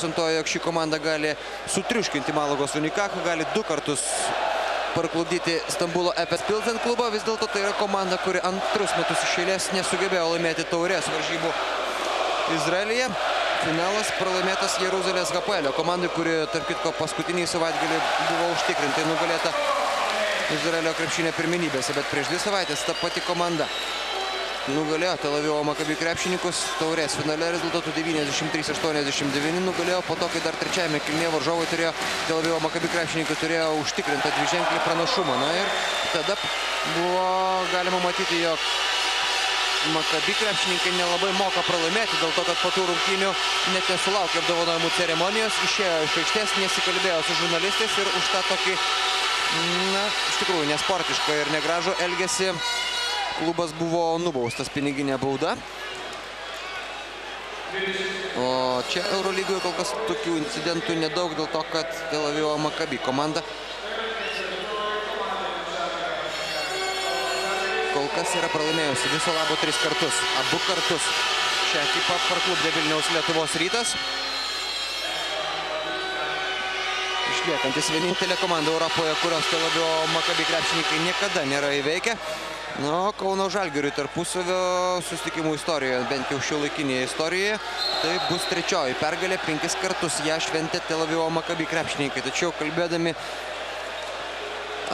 Jog ši komanda gali sutriuškinti Malagos Unikaką, gali 2 kartus parklupdyti Stambulo Efes Pilsen klubą. Vis dėlto tai yra komanda, kuri antrus metus iš eilės nesugebėjo laimėti taurės varžybų Izraelyje. Finalas pralaimėtas Jeruzalės Hapoelio komandai, kuri, tarp kitko, paskutinį savaitgalį buvo užtikrintai nugalėta Izraelio krepšinio pirmenybėse, bet prieš 2 savaitės ta pati komanda nugalėjo Tel Avivo Maccabi krepšininkus taurės finale rezultatu 93-89 nugalėjo po to, kai dar trečiajame kėlinyje varžovai turėjo, Tel Avivo Maccabi krepšininkai turėjo užtikrintą dviženklį pranašumą. Na ir tada buvo galima matyti, jog Maccabi krepšininkai nelabai moka pralaimėti, dėl to, kad po tų rungtynių net nesulaukė apdovanojimų ceremonijos, išėjo iš aikštės, nesikalbėjo su žurnalistais ir už tą tokį, na, iš tikrųjų nesportišką ir negražų elgesį klubas buvo nubaustas piniginė bauda. O čia Eurolygoje kol kas tokių incidentų nedaug, dėl to, kad Tel Avivo Maccabi komanda kol kas yra pralaimėjusi viso labo 3 kartus. Abu kartus šią ekipą parklupdė Vilniaus Lietuvos Rytas. Išliekantis vienintelė komanda Europoje, kurios Tel Avivo Maccabi krepšininkai niekada nėra įveikę. Na, Kauno Žalgiriui tarpusavio susitikimų istorijoje, bent jau šiuolaikinėje istorijoje, tai bus 3. pergalė, 5 kartus ją šventė Tel Avivo Maccabi krepšininkai. Tačiau kalbėdami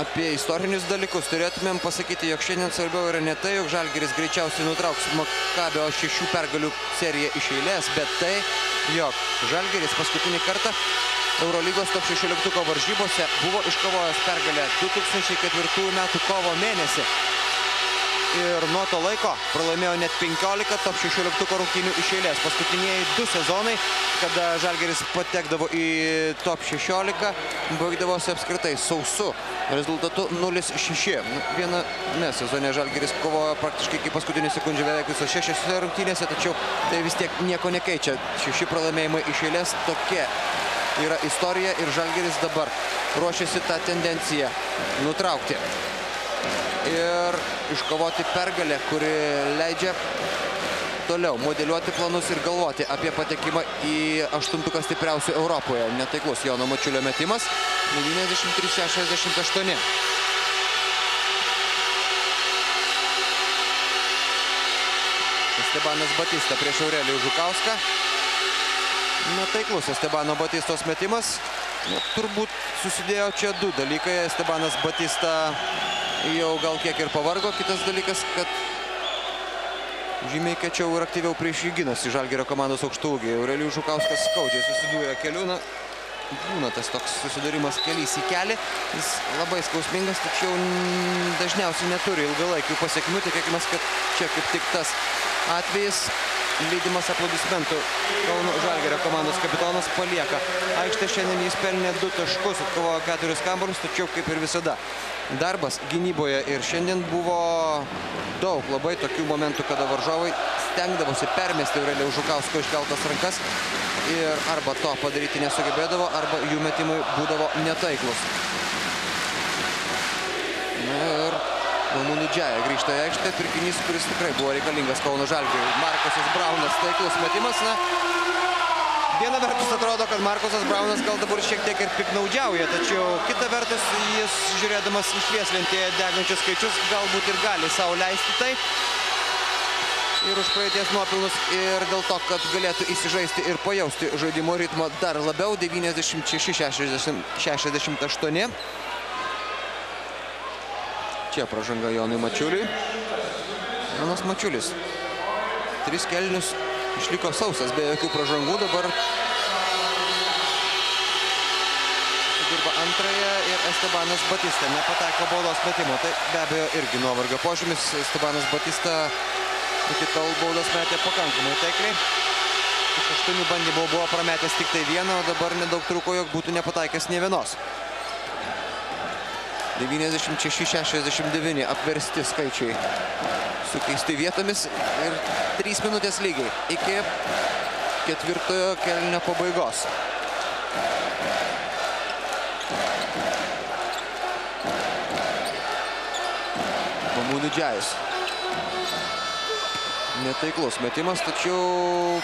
apie istorinius dalykus, turėtumėm pasakyti, jog šiandien svarbiau yra ne tai, jog Žalgiris greičiausiai nutrauks Maccabio 6 pergalių seriją iš eilės, bet tai, jog Žalgiris paskutinį kartą Eurolygos top 16 varžybose buvo iškovojęs pergalę 2004 metų kovo mėnesį. Ir nuo to laiko pralaimėjo net 15 top 16 rungtynių iš eilės. Paskutinieji 2 sezonai, kada Žalgiris patekdavo į top 16, baigdavosi apskritai sausu rezultatu 0-6. Viename sezone Žalgiris kovojo praktiškai iki paskutinių sekundžių beveik visos 6 rungtynėse, tačiau tai vis tiek nieko nekeičia. 6 pralaimėjimai iš eilės, tokia yra istorija ir Žalgiris dabar ruošiasi tą tendenciją nutraukti ir iškovoti pergalę, kuri leidžia toliau modeliuoti planus ir galvoti apie patekimą į 8 stipriausių Europoje. Netaiklus Jono Mačiulio metimas, 93-68. Estebanas Batista prieš Aurelijų Žukauską. Netaiklus Estebano Batistos metimas. Turbūt susidėjo čia 2 dalykai. Estebanas Batista jau gal kiek ir pavargo. Kitas dalykas, kad žymiai kiečiau ir aktyviau prieš jį ginasi Žalgirio komandos aukštaūgiai. Aurelijus Žukauskas skaudžiai susidūrė keliu. Na, būna tas toks susidūrimas kelys į kelį. Jis labai skausmingas, tačiau dažniausiai neturi ilgalaikių pasiekmių. Tikėkime, kad čia kaip tik tas atvejis. Lydimas aplodismentų Kauno Žalgirio komandos kapitonas palieka aikštę. Šiandien jis pelnė 2 taškus, atkovojo 4 kamuolius, tačiau kaip ir visada darbas gynyboje. Ir šiandien buvo daug labai tokių momentų, kada varžovai stengdavosi permesti Aurelijaus Žukausko iškeltas rankas ir arba to padaryti nesugebėdavo, arba jų metimai būdavo netaiklus. Na ir Mamudu Džiaja grįžta į aikštę, pirkinys, kuris tikrai buvo reikalingas Kauno Žalgiriui. Markusas Braunas, taiklus metimas. Na, viena vertus atrodo, kad Markusas Braunas gal dabar šiek tiek ir piknaudžiauja, tačiau kita vertus jis, žiūrėdamas į švieslentėje degančius skaičius, galbūt ir gali sau leisti tai. Ir už praeities nuopilnus, ir dėl to, kad galėtų įsižaisti ir pajausti žaidimo ritmo dar labiau. 96-68. Čia pražanga Jonui Mačiuliui. Jonas Mačiulis 3 kėlinius išliko sausas, be jokių pražangų. Dabar dirba antrąją ir Estebanas Batista nepataiko baudos metimo. Tai be abejo irgi nuovargio požymis. Estebanas Batista iki tol baudas metė pakankamai taikliai. Iš 8 bandymų buvo prametęs tik tai 1, o dabar nedaug trūko, jog būtų nepataikęs nė vienos. 96-69 apversti skaičiai sukeisti vietomis ir 3 minutės lygiai iki 4 kėlinio pabaigos. Mamudu Džiajus. Netaiklus metimas, tačiau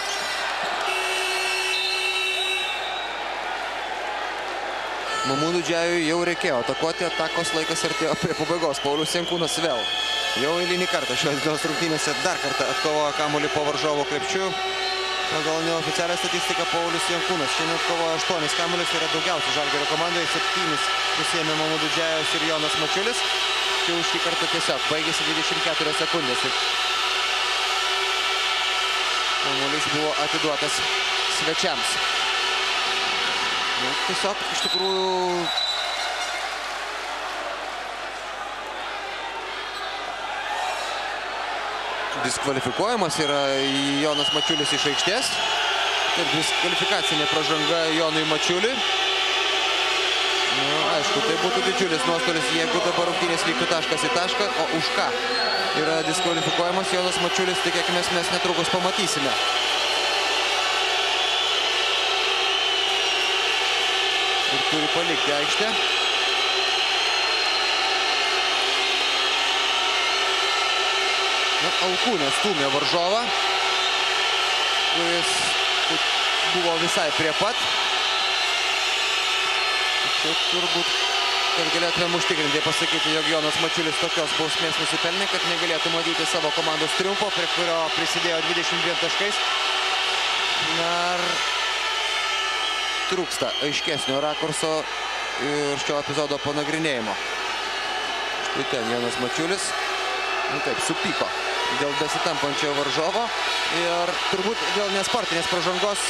Mamūdui Džiajui jau reikėjo atakuoti, atakos laikas artėjo prie pabaigos. Paulius Jankūnas vėl jau eilinį kartą šios dienos rungtynėse dar kartą atkovojo kamuolį po varžovo krepšiu. Pagal neoficialią statistiką Paulius Jankūnas šiandien atkovojo 8 kamuolius, yra daugiausiai Žalgirio komandoje, 7 susiėmė Mamūdui Džiajus ir Jonas Mačiulis. Čia už šį kartą tiesiog baigėsi 24 sekundės. Kamuolys buvo atiduotas svečiams. Tiesiog iš tikrųjų diskvalifikuojamas yra Jonas Mačiulis iš aikštės. Ir diskvalifikacinė pražanga Jonui Mačiuliui. Aišku, tai būtų didžiulis nuostolis, jeigu dabar rungtynės vyktų taškas į tašką, o už ką yra diskvalifikuojamas Jonas Mačiulis, tikėkime mes netrukus pamatysime. Ir turi palikti aikštę. Alkūnė stūmė varžovą, kuris buvo visai prie pat. Čia turbūt, kad galėtumėm užtikrinti pasakyti, jog Jonas Mačiulis tokios bausmės nusipelnė, kad negalėtų matyti savo komandos triumfo, prie kurio prisidėjo 22 taškais. Ir trūksta aiškesnio rakurso ir šio epizodo panagrinėjimo. Štai ten Jonas Mačiulis, taip, supyko dėl besitampančio varžovo ir turbūt dėl nesportinės pražangos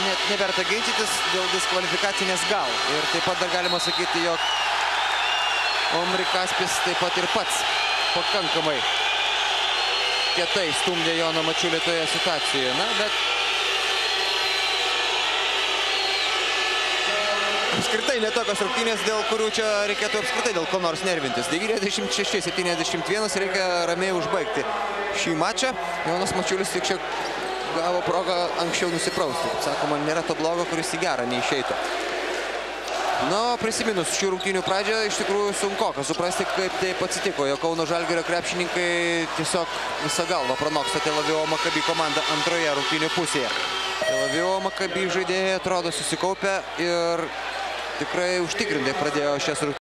net neverta ginčytis, dėl diskvalifikacinės gal. Ir taip pat dar galima sakyti, jog Omri Kaspis taip pat ir pats pakankamai kietai stumdė Joną Mačiulį toje situacijoje. Na, bet apskritai netokios rungtynės, dėl kurių čia reikėtų apskritai dėl ko nors nervintis. 96-71 reikia ramiai užbaigti šį mačą. Jonas Mačiulis tik šiek gavo progą anksčiau nusiprausti. Sakoma, nėra to blogo, kuris į gerą neišeitų. Na, prisiminus šių rungtynių pradžią, iš tikrųjų sunkoka suprasti, kaip taip atsitiko. Jo Kauno Žalgirio krepšininkai tiesiog visą galvą pranoksta Tel Avivo Maccabi komandą antroje rungtynių pusėje. Tel Avivo Maccabi žaidėjai atrodo susikaupę ir tikrai užtikrintai pradėjo šias rungtynes.